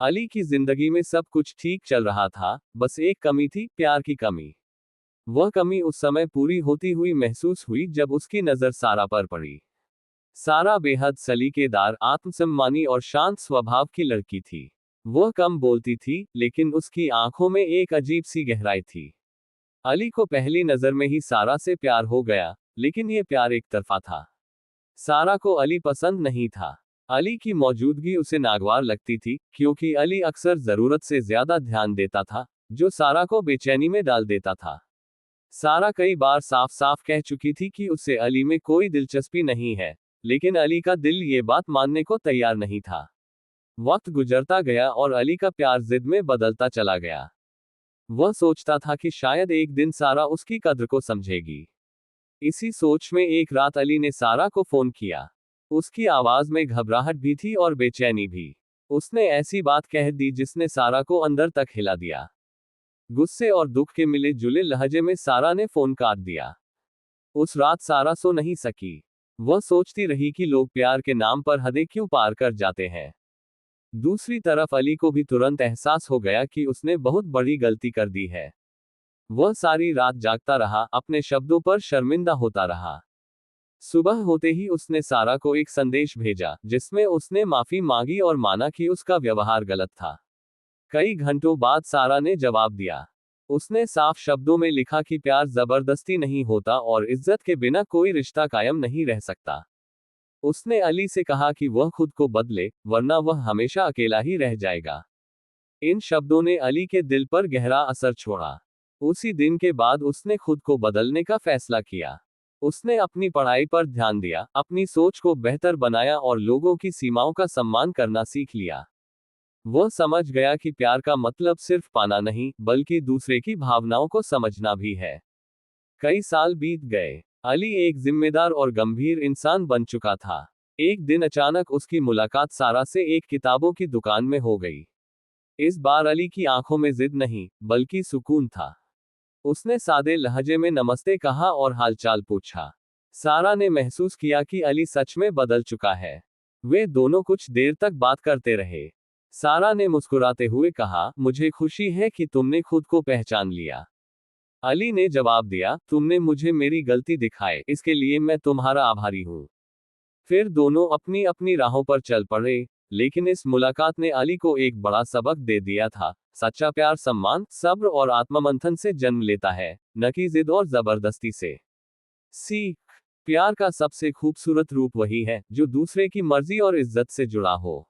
अली की जिंदगी में सब कुछ ठीक चल रहा था, बस एक कमी थी, प्यार की कमी। वह कमी उस समय पूरी होती हुई महसूस हुई जब उसकी नजर सारा पर पड़ी। सारा बेहद सलीकेदार, आत्मसम्मानी और शांत स्वभाव की लड़की थी। वह कम बोलती थी, लेकिन उसकी आंखों में एक अजीब सी गहराई थी। अली को पहली नजर में ही सारा से प्यार हो गया, लेकिन यह प्यार एक तरफा था। सारा को अली पसंद नहीं था। अली की मौजूदगी उसे नागवार लगती थी, क्योंकि अली अक्सर जरूरत से ज्यादा ध्यान देता था, जो सारा को बेचैनी में डाल देता था। सारा कई बार साफ साफ कह चुकी थी कि उसे अली में कोई दिलचस्पी नहीं है, लेकिन अली का दिल ये बात मानने को तैयार नहीं था। वक्त गुजरता गया और अली का प्यार जिद में बदलता चला गया। वह सोचता था कि शायद एक दिन सारा उसकी कद्र को समझेगी। इसी सोच में एक रात अली ने सारा को फोन किया। उसकी आवाज में घबराहट भी थी और बेचैनी भी। उसने ऐसी बात कह दी जिसने सारा को अंदर तक हिला दिया। गुस्से और दुख के मिले जुले लहजे में सारा ने फोन काट दिया। उस रात सारा सो नहीं सकी। वह सोचती रही कि लोग प्यार के नाम पर हदें क्यों पार कर जाते हैं। दूसरी तरफ अली को भी तुरंत एहसास हो गया कि उसने बहुत बड़ी गलती कर दी है। वह सारी रात जागता रहा, अपने शब्दों पर शर्मिंदा होता रहा। सुबह होते ही उसने सारा को एक संदेश भेजा, जिसमें उसने माफी मांगी और माना कि उसका व्यवहार गलत था। कई घंटों बाद सारा ने जवाब दिया। उसने साफ शब्दों में लिखा कि प्यार जबरदस्ती नहीं होता और इज्जत के बिना कोई रिश्ता कायम नहीं रह सकता। उसने अली से कहा कि वह खुद को बदले, वरना वह हमेशा अकेला ही रह जाएगा। इन शब्दों ने अली के दिल पर गहरा असर छोड़ा। उसी दिन के बाद उसने खुद को बदलने का फैसला किया। उसने अपनी पढ़ाई पर ध्यान दिया, अपनी सोच को बेहतर बनाया और लोगों की सीमाओं का सम्मान करना सीख लिया। वह समझ गया कि प्यार का मतलब सिर्फ पाना नहीं, बल्कि दूसरे की भावनाओं को समझना भी है। कई साल बीत गए। अली एक जिम्मेदार और गंभीर इंसान बन चुका था। एक दिन अचानक उसकी मुलाकात सारा से एक किताबों की दुकान में हो गई। इस बार अली की आंखों में जिद नहीं, बल्कि सुकून था। उसने सादे लहजे में नमस्ते कहा और हालचाल पूछा। सारा ने महसूस किया कि अली सच में बदल चुका है। वे दोनों कुछ देर तक बात करते रहे। सारा ने मुस्कुराते हुए कहा, मुझे खुशी है कि तुमने खुद को पहचान लिया। अली ने जवाब दिया, तुमने मुझे मेरी गलती दिखाए, इसके लिए मैं तुम्हारा आभारी हूँ। फिर दोनों अपनी अपनी राहों पर चल पड़े। लेकिन इस मुलाकात ने अली को एक बड़ा सबक दे दिया था। सच्चा प्यार सम्मान, सब्र और आत्ममंथन से जन्म लेता है, न कि जिद और जबरदस्ती से। सीख। प्यार का सबसे खूबसूरत रूप वही है जो दूसरे की मर्जी और इज्जत से जुड़ा हो।